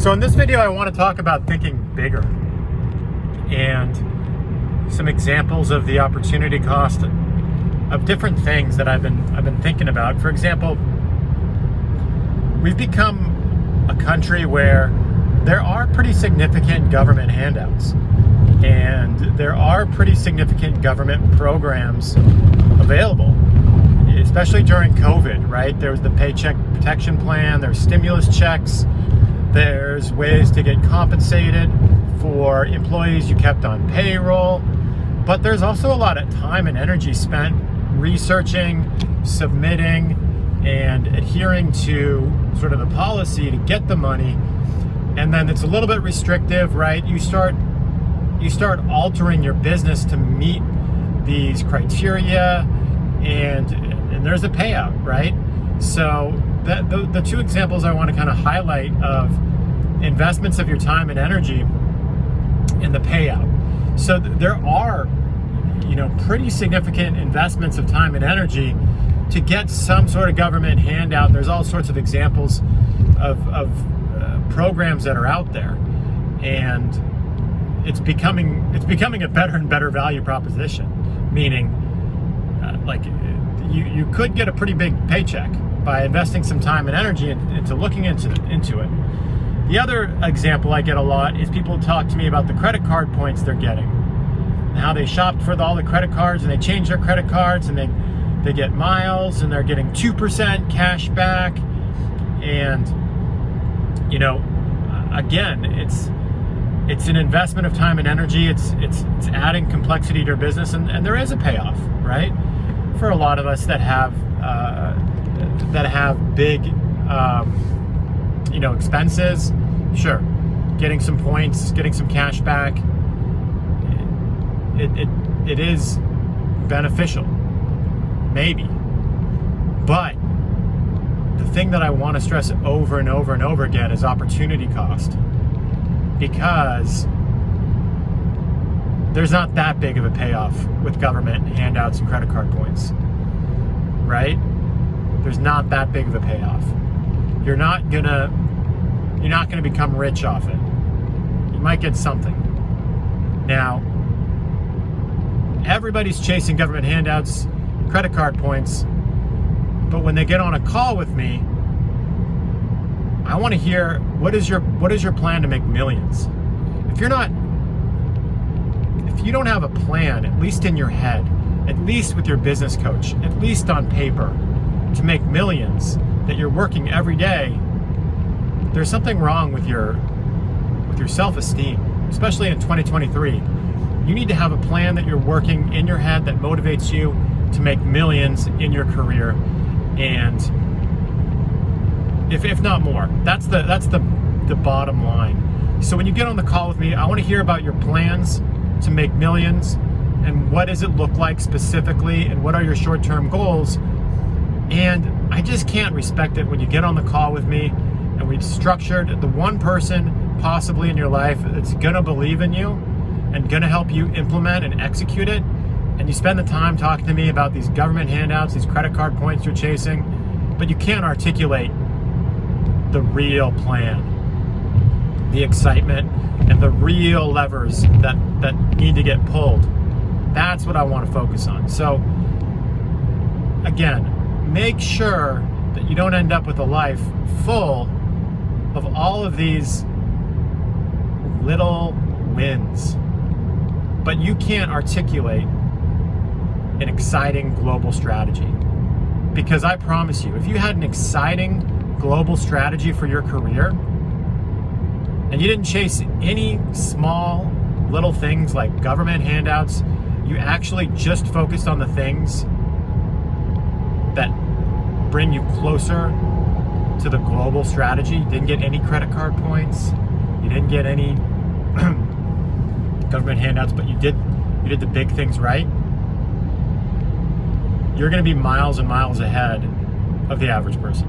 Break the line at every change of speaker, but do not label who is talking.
So in this video, I want to talk about thinking bigger and some examples of the opportunity cost of different things that I've been thinking about. For example, we've become a country where there are pretty significant government handouts and there are pretty significant government programs available, especially during COVID, right? There was the Paycheck Protection Plan, there's stimulus checks, there's ways to get compensated for employees you kept on payroll, but there's also a lot of time and energy spent researching, submitting, and adhering to sort of the policy to get the money. And then it's a little bit restrictive, right? You start altering your business to meet these criteria, and there's a payout, right? So the two examples I want to kind of highlight of investments of your time and energy and the payout. So there are, pretty significant investments of time and energy to get some sort of government handout. There's all sorts of examples of programs that are out there, and it's becoming a better and better value proposition. Meaning, you could get a pretty big paycheck by investing some time and energy into looking into it. The other example I get a lot is people talk to me about the credit card points they're getting, and how they shopped for all the credit cards and they change their credit cards and they get miles and they're getting 2% cash back. And again, it's an investment of time and energy. It's adding complexity to your business, and there is a payoff, right? For a lot of us that have big expenses, sure, getting some points, getting some cash back, it is beneficial, maybe. But the thing that I want to stress over and over and over again is opportunity cost, because there's not that big of a payoff with government handouts and credit card points, right? There's not that big of a payoff. You're not gonna become rich off it. You might get something. Now, everybody's chasing government handouts, credit card points, but when they get on a call with me, I want to hear, what is your plan to make millions? If you don't have a plan, at least in your head, at least with your business coach, at least on paper, to make millions, that you're working every day, there's something wrong with your self-esteem, especially in 2023. You need to have a plan that you're working in your head that motivates you to make millions in your career, and if not more. That's the bottom line. So when you get on the call with me, I want to hear about your plans to make millions, and what does it look like specifically, and what are your short-term goals. And I just can't respect it when you get on the call with me and we've structured the one person possibly in your life that's gonna believe in you and gonna help you implement and execute it, and you spend the time talking to me about these government handouts, these credit card points you're chasing, but you can't articulate the real plan, the excitement, and the real levers that need to get pulled. That's what I want to focus on. So again, make sure that you don't end up with a life full of all of these little wins, but you can't articulate an exciting global strategy. Because I promise you, if you had an exciting global strategy for your career, and you didn't chase any small little things like government handouts, you actually just focused on the things that bring you closer to the global strategy. You didn't get any credit card points, you didn't get any government handouts, but you did the big things right. You're going to be miles and miles ahead of the average person.